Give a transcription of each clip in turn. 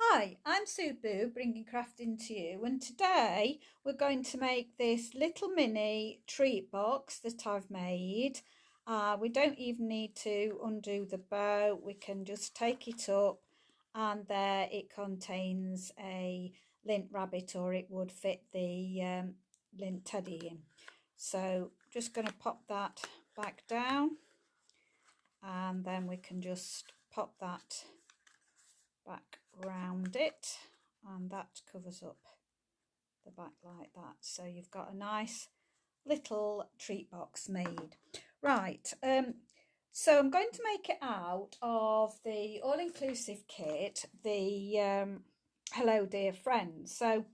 Hi, I'm Sue Boo, bringing crafting to you, and today we're going to make this little mini treat box that I've made. We don't even need to undo the bow, we can just take it up, and there it contains a lint rabbit, or it would fit the lint teddy in. So just going to pop that back down, and then we can just pop that back round it, and that covers up the back like that. So you've got a nice little treat box made. Right, so I'm going to make it out of the all-inclusive kit, the Hello Dear Friends. So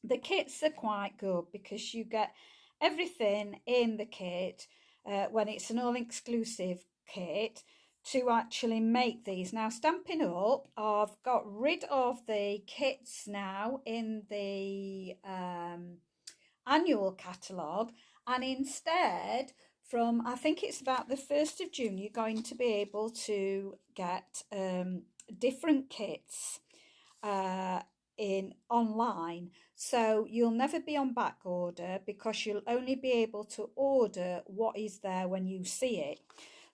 the kits are quite good because you get everything in the kit when it's an all-inclusive kit to actually make these. Now, Stampin' Up, I've got rid of the kits now in the annual catalogue, and instead from I think it's about the 1st of June you're going to be able to get different kits in online, so you'll never be on back order because you'll only be able to order what is there when you see it.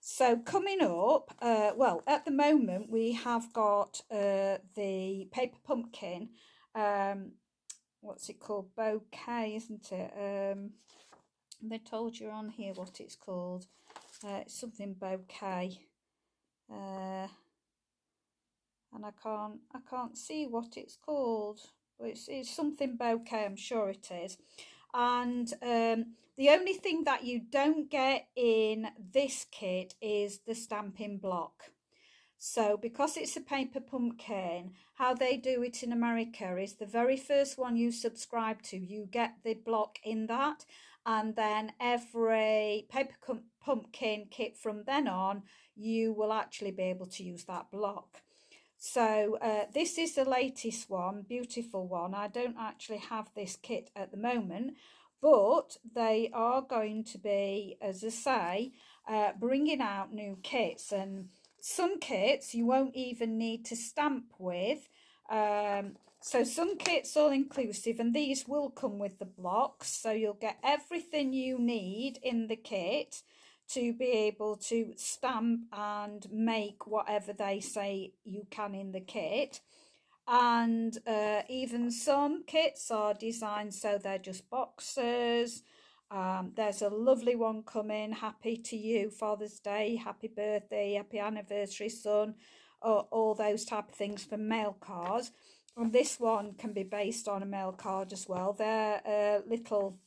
So coming up, well, at the moment we have got the paper pumpkin, what's it called, bouquet, isn't it? They told you on here what it's called. It's something bouquet, and I can't see what it's called, but it's something bouquet, I'm sure it is. And the only thing that you don't get in this kit is the stamping block. So because it's a paper pumpkin, how they do it in America is the very first one you subscribe to, you get the block in that, and then every paper pumpkin kit from then on, you will actually be able to use that block. So this is the latest one, beautiful one. I don't actually have this kit at the moment, but they are going to be, as I say, bringing out new kits, and some kits you won't even need to stamp with. So some kits all inclusive, and these will come with the blocks, so you'll get everything you need in the kit to be able to stamp and make whatever they say you can in the kit. And even some kits are designed so they're just boxes. There's a lovely one coming, happy to you, Father's Day, happy birthday, happy anniversary, son, all those type of things for mail cards. And this one can be based on a mail card as well. They're little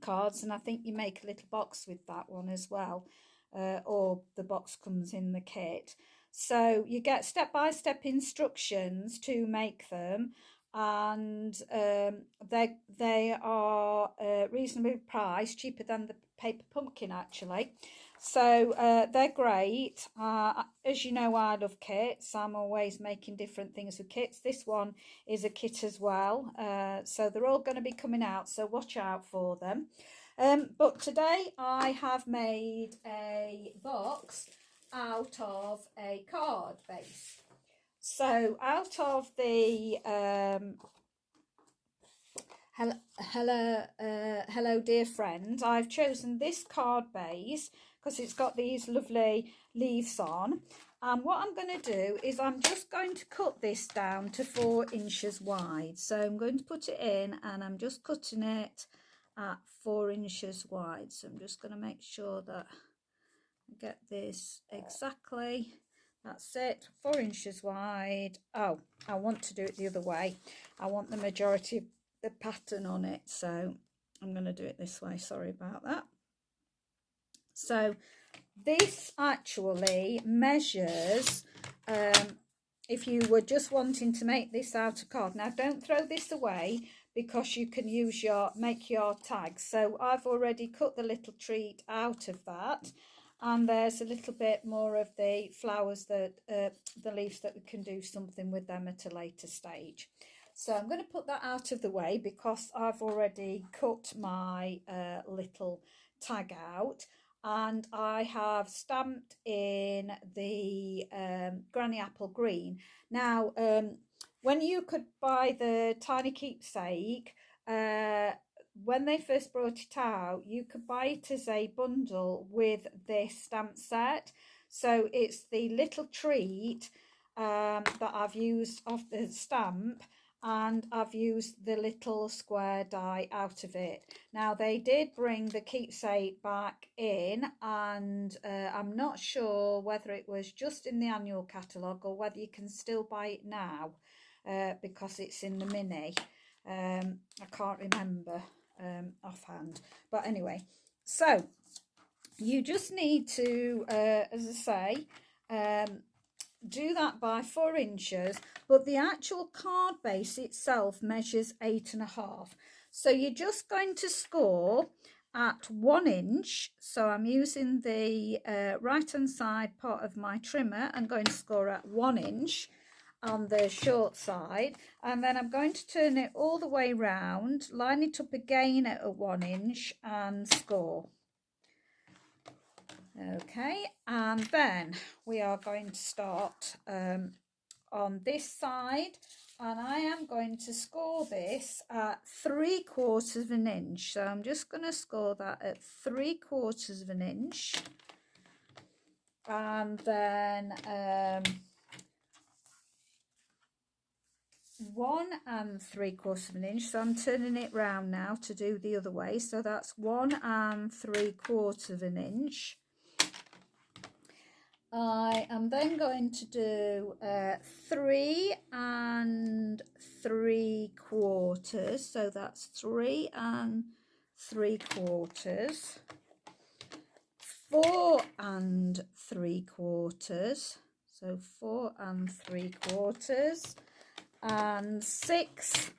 cards, and I think you make a little box with that one as well, or the box comes in the kit. So you get step-by-step instructions to make them, and they are reasonably priced, cheaper than the paper pumpkin actually. So they're great. As you know, I love kits. I'm always making different things with kits. This one is a kit as well. So they're all going to be coming out, so watch out for them. But today I have made a box out of a card base. So out of the hello dear friend, I've chosen this card base because it's got these lovely leaves on, and what I'm going to do is I'm just going to cut this down to 4 inches wide. So I'm going to put it in, and I'm just cutting it at 4 inches wide. So I'm just going to make sure that I get this exactly. That's it, 4 inches wide. Oh, I want to do it the other way. I want the majority of the pattern on it, so I'm going to do it this way. Sorry about that. So this actually measures, if you were just wanting to make this out of card. Now don't throw this away because you can use make your tags. So I've already cut the little treat out of that, and there's a little bit more of the flowers, that the leaves, that we can do something with them at a later stage. So I'm going to put that out of the way because I've already cut my little tag out, and I have stamped in the Granny Apple Green. Now when you could buy the Tiny Keepsake, when they first brought it out, you could buy it as a bundle with this stamp set. So it's the little treat that I've used of the stamp, and I've used the little square die out of it. Now they did bring the keepsake back in, and I'm not sure whether it was just in the annual catalogue or whether you can still buy it now, because it's in the mini. I can't remember offhand, but anyway, so you just need to, as I say, do that by 4 inches, but the actual card base itself measures 8.5. So you're just going to score at 1 inch. So I'm using the right hand side part of my trimmer and going to score at 1 inch on the short side, and then I'm going to turn it all the way round, line it up again at 1 inch and score. Okay, and then we are going to start on this side, and I am going to score this at 3/4 of an inch. So I'm just going to score that at 3/4 of an inch, and then 1 3/4 of an inch. So I'm turning it round now to do the other way. So that's 1 3/4 of an inch. I am then going to do 3 3/4. So that's 3 3/4. 4 3/4. So 4 3/4. And 6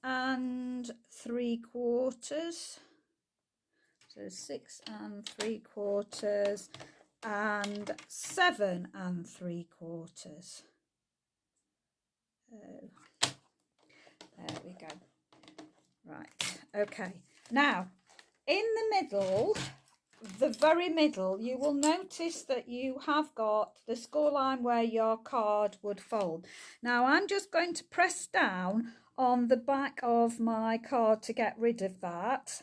3/4. So 6 3/4. And 7 3/4. There we go. Right, okay. Now, in the middle, the very middle, you will notice that you have got the score line where your card would fold. Now, I'm just going to press down on the back of my card to get rid of that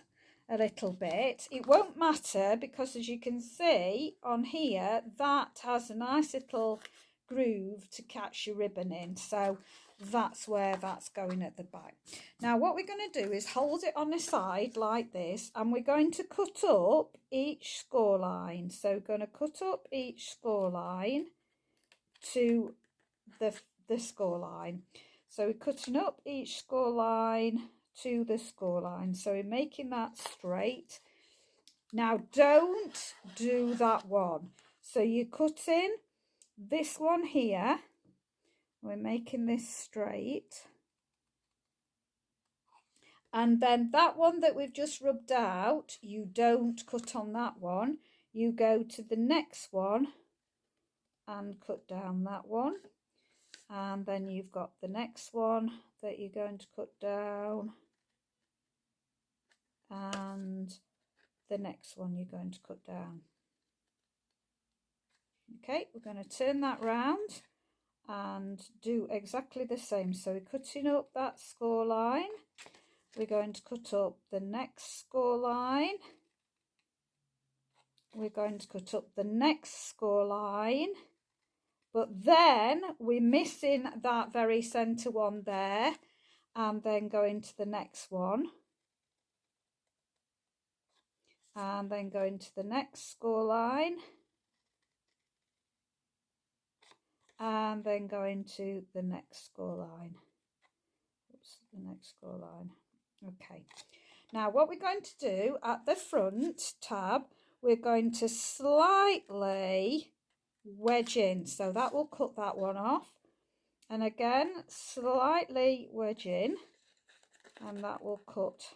a little bit. It won't matter because, as you can see on here, that has a nice little groove to catch your ribbon in, so that's where that's going at the back. Now what we're going to do is hold it on the side like this, and we're going to cut up each score line. So we're going to cut up each score line to the score line. So we're cutting up each score line to the score line, so we're making that straight. Now don't do that one, so you're cutting this one here, we're making this straight, and then that one that we've just rubbed out, you don't cut on that one, you go to the next one and cut down that one, and then you've got the next one that you're going to cut down, and the next one you're going to cut down. Okay, we're going to turn that round and do exactly the same. So we're cutting up that score line, we're going to cut up the next score line, we're going to cut up the next score line, but then we're missing that very center one there, and then going to the next one, and then going to the next score line, and then going to the next score line. Oops, the next score line. Okay, now what we're going to do at the front tab, we're going to slightly wedge in, so that will cut that one off, and again slightly wedge in, and that will cut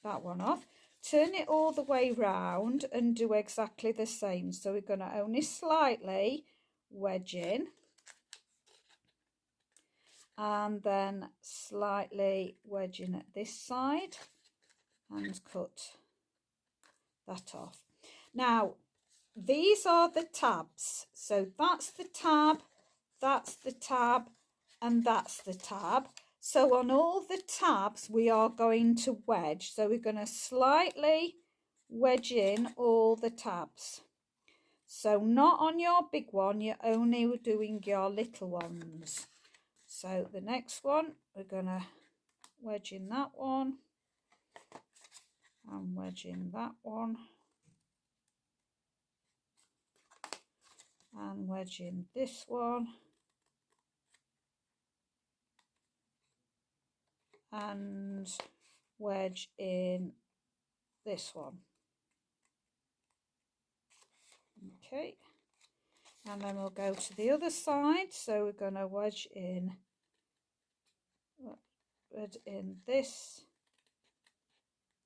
that one off. Turn it all the way round and do exactly the same. So we're going to only slightly wedge in, and then slightly wedge in at this side and cut that off. Now these are the tabs, so that's the tab, that's the tab, and that's the tab. So on all the tabs we are going to wedge. So we're going to slightly wedge in all the tabs. So not on your big one, you're only doing your little ones. So the next one, we're going to wedge in that one and wedge in that one and wedge in this one and wedge in this one. Okay, and then we'll go to the other side. So we're going to wedge in this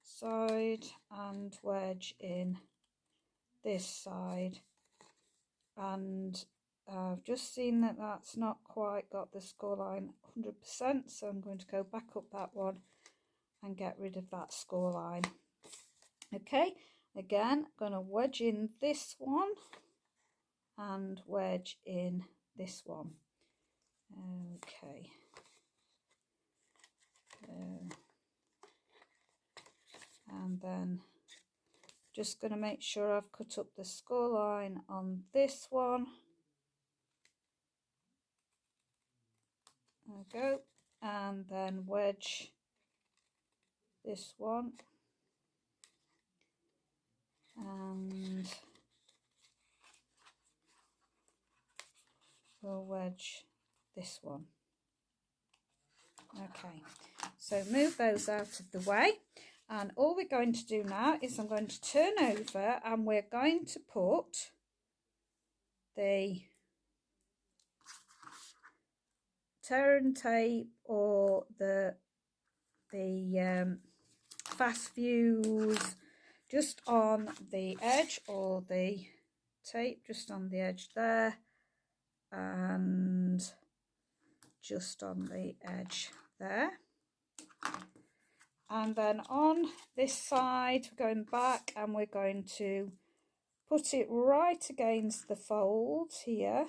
side and wedge in this side, and I've just seen that that's not quite got the score line 100%, so I'm going to go back up that one and get rid of that score line. Okay, again, I'm going to wedge in this one and wedge in this one. Okay. And then just going to make sure I've cut up the score line on this one. There we go. And then wedge this one. And we'll wedge this one. Okay, so move those out of the way, and all we're going to do now is I'm going to turn over and we're going to put the turn tape or the fast fuse just on the edge, or the tape just on the edge there, and just on the edge there. And then on this side, we're going back and we're going to put it right against the fold here.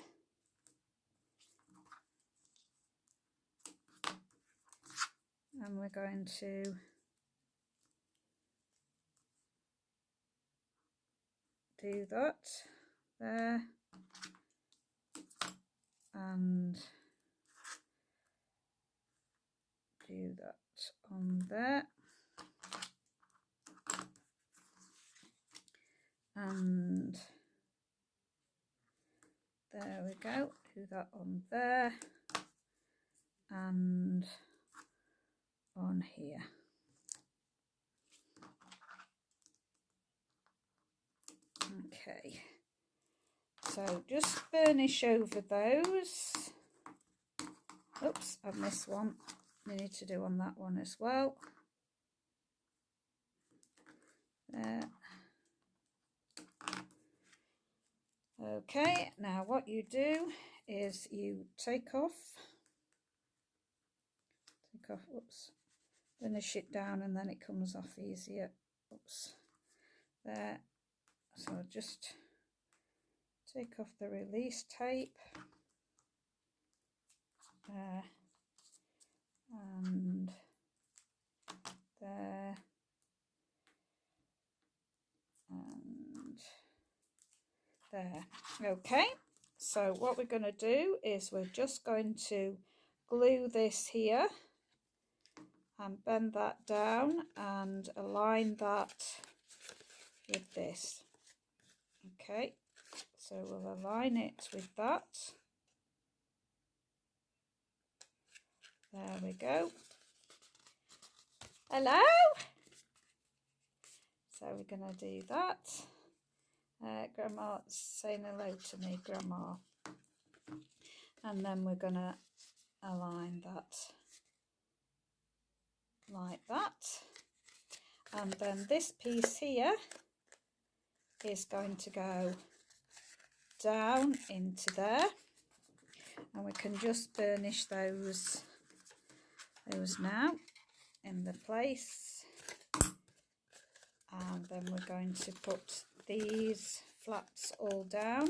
And we're going to do that there and do that on there, and there we go, do that on there and on here. Okay, so just burnish over those. Oops, I've missed one. We need to do on that one as well. There. Okay, now what you do is you take off, oops, burnish it down and then it comes off easier. Oops, there. So just take off the release tape there and there and there. Okay, so what we're going to do is we're just going to glue this here and bend that down and align that with this. Okay, so we'll align it with that. There we go. Hello. So we're going to do that. Grandma's saying hello to me, Grandma. And then we're going to align that like that. And then this piece here is going to go down into there. And we can just burnish those now in the place. And then we're going to put these flaps all down.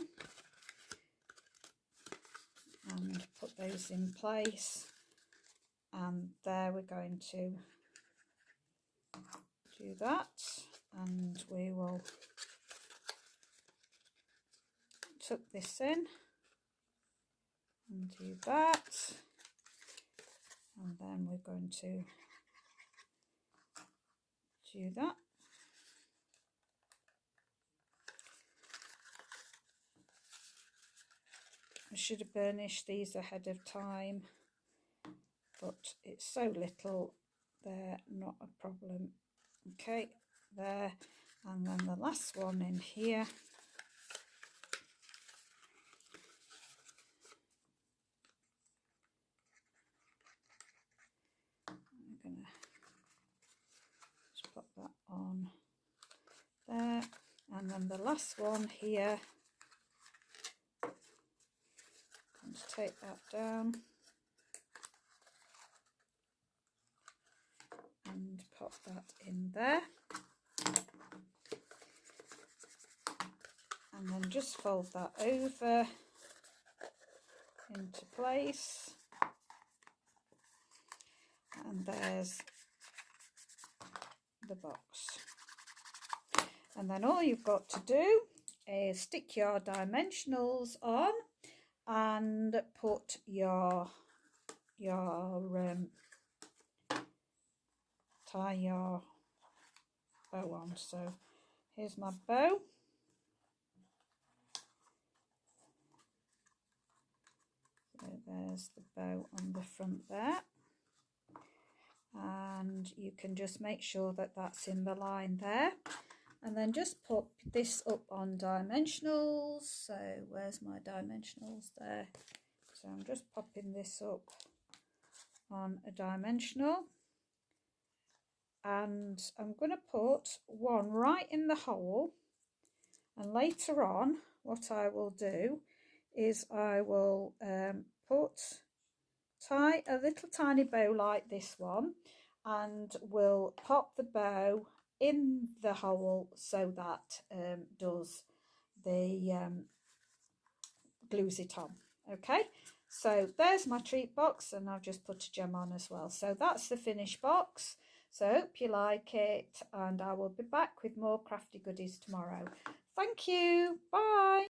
and put those in place. And there we're going to do that, and we will tuck this in and do that, and then we're going to do that. I should have burnished these ahead of time, but it's so little, they're not a problem. Okay, there, and then the last one in here. I'm gonna just pop that on there, and then the last one here. Let's take that down and pop that in there, and then just fold that over into place, and there's the box. And then all you've got to do is stick your dimensionals on and put your tie your bow on. So here's my bow. So there's the bow on the front there, and you can just make sure that that's in the line there, and then just put this up on dimensionals. So where's my dimensionals? There. So I'm just popping this up on a dimensional, and I'm going to put one right in the hole, and later on what I will do is I will tie a little tiny bow like this one, and we'll pop the bow in the hole so that does the glues it on. Okay, so there's my treat box, and I've just put a gem on as well. So that's the finished box. So I hope you like it, and I will be back with more crafty goodies tomorrow. Thank you. Bye.